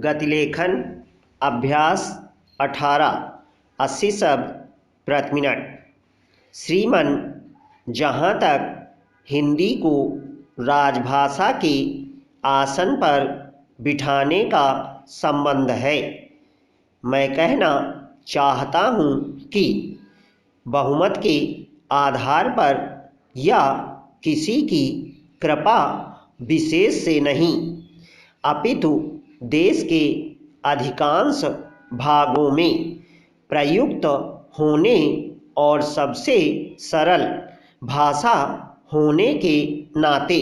गतिलेखन अभ्यास 18 80 शब्द प्रति मिनट। श्रीमान, जहाँ तक हिंदी को राजभाषा के आसन पर बिठाने का संबंध है, मैं कहना चाहता हूँ कि बहुमत के आधार पर या किसी की कृपा विशेष से नहीं, अपितु देश के अधिकांश भागों में प्रयुक्त होने और सबसे सरल भाषा होने के नाते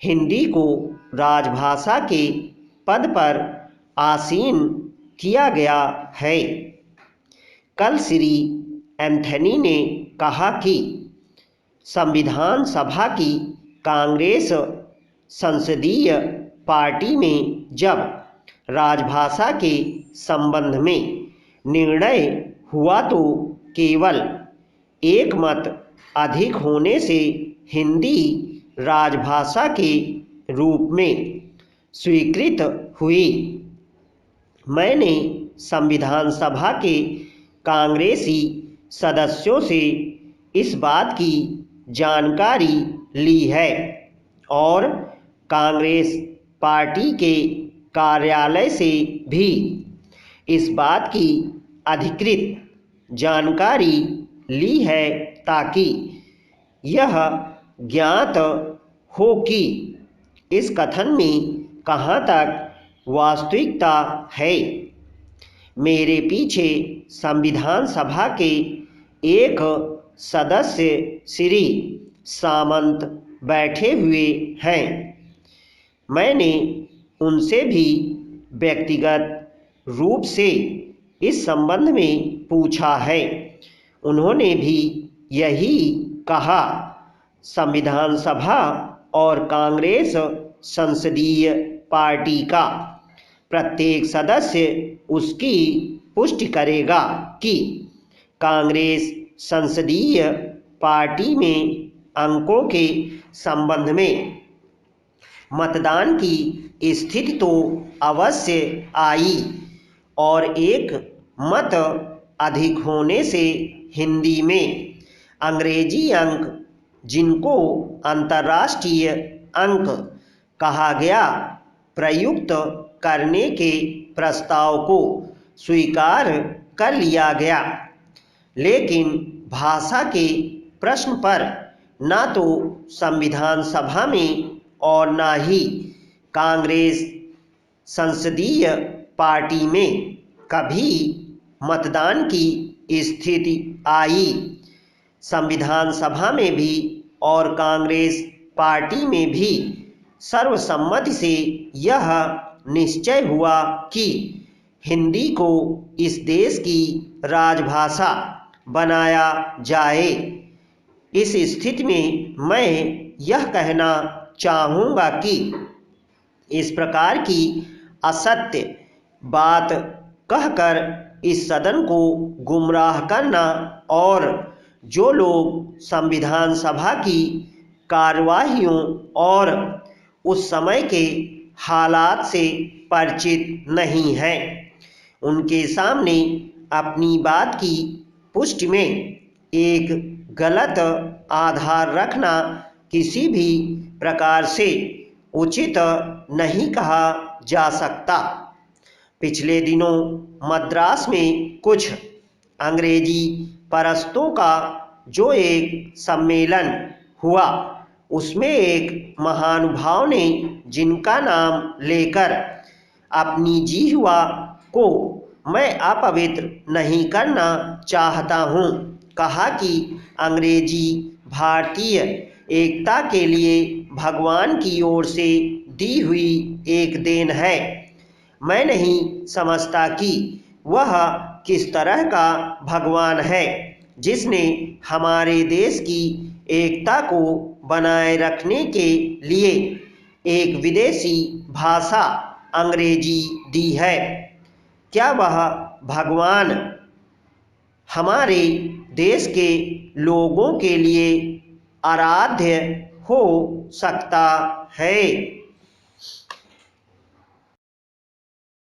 हिंदी को राजभाषा के पद पर आसीन किया गया है। कल श्री एंथनी ने कहा कि संविधान सभा की कांग्रेस संसदीय पार्टी में जब राजभाषा के संबंध में निर्णय हुआ तो केवल एक मत अधिक होने से हिंदी राजभाषा के रूप में स्वीकृत हुई। मैंने संविधान सभा के कांग्रेसी सदस्यों से इस बात की जानकारी ली है और कांग्रेस पार्टी के कार्यालय से भी इस बात की अधिकृत जानकारी ली है, ताकि यह ज्ञात हो कि इस कथन में कहाँ तक वास्तविकता है। मेरे पीछे संविधान सभा के एक सदस्य श्री सामंत बैठे हुए हैं। मैंने उनसे भी व्यक्तिगत रूप से इस संबंध में पूछा है। उन्होंने भी यही कहा। संविधान सभा और कांग्रेस संसदीय पार्टी का प्रत्येक सदस्य उसकी पुष्टि करेगा कि कांग्रेस संसदीय पार्टी में अंकों के संबंध में मतदान की स्थिति तो अवश्य आई और एक मत अधिक होने से हिंदी में अंग्रेजी अंक, जिनको अंतर्राष्ट्रीय अंक कहा गया, प्रयुक्त करने के प्रस्ताव को स्वीकार कर लिया गया। लेकिन भाषा के प्रश्न पर न तो संविधान सभा में और न ही कांग्रेस संसदीय पार्टी में कभी मतदान की स्थिति आई। संविधान सभा में भी और कांग्रेस पार्टी में भी सर्वसम्मति से यह निश्चय हुआ कि हिंदी को इस देश की राजभाषा बनाया जाए। इस स्थिति में मैं यह कहना चाहूँगा कि इस प्रकार की असत्य बात कहकर इस सदन को गुमराह करना और जो लोग संविधान सभा की कार्यवाहियों और उस समय के हालात से परिचित नहीं हैं, उनके सामने अपनी बात की पुष्टि में एक गलत आधार रखना किसी भी प्रकार से उचित नहीं कहा जा सकता। पिछले दिनों मद्रास में कुछ अंग्रेजी परस्तों का जो एक सम्मेलन हुआ, उसमें एक महानुभाव ने, जिनका नाम लेकर अपनी जिह्वा को मैं अपवित्र नहीं करना चाहता हूँ, कहा कि अंग्रेजी भारतीय एकता के लिए भगवान की ओर से दी हुई एक देन है। मैं नहीं समझता कि वह किस तरह का भगवान है जिसने हमारे देश की एकता को बनाए रखने के लिए एक विदेशी भाषा अंग्रेजी दी है। क्या वह भगवान हमारे देश के लोगों के लिए आराध्य हो सकता है?